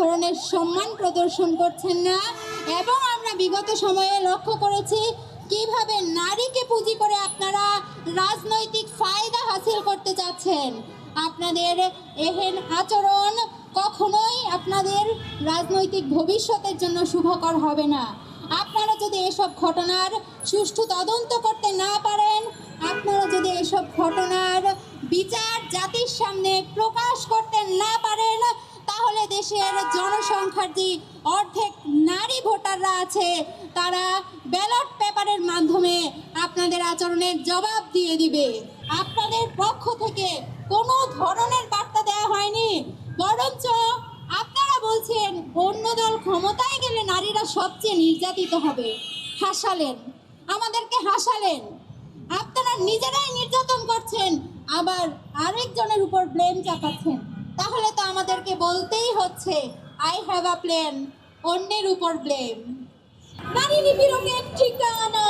ধরনের সম্মান প্রদর্শন করছেন না। এবং আমরা বিগত সময়ে লক্ষ্য করেছি কিভাবে নারীকে পুঁজি করে আপনারা রাজনৈতিক ফায়দা হাসিল করতে চাচ্ছেন। আপনাদের এহেন আচরণ কখনোই আপনাদের রাজনৈতিক ভবিষ্যতের জন্য শুভকর হবে না। আপনারা যদি এসব ঘটনার সুষ্ঠু তদন্ত করতে না পারেন, আপনারা যদি এসব ঘটনার বিচার জাতির সামনে প্রকাশ করতে না পারেন, তাহলে দেশের জনসংখ্যার যে অর্ধেক নারী ভোটাররা আছে তারা ব্যালট পেপারের মাধ্যমে আপনাদের আচরণের জবাব দিয়ে দিবে। আপনাদের পক্ষ থেকে কোনো ধরনের বার্তা দেওয়া হয়নি, বরঞ্চ আপনারা বলছেন অন্য দল ক্ষমতায় গেলে নারীরা সবচেয়ে নির্যাতিত হবে। হাসালেন, আমাদেরকে হাসালেন। আপনারা নিজেরাই নির্যাতন করছেন, আবার আরেকজনের উপর ব্লেম চাপাচ্ছেন। তাহলে তো আমাদেরকে বলতেই হচ্ছে আই হ্যাভ আ প্ল্যান, অন্যের উপর ব্লেম। নারী নিপীড়কের ঠিকানা।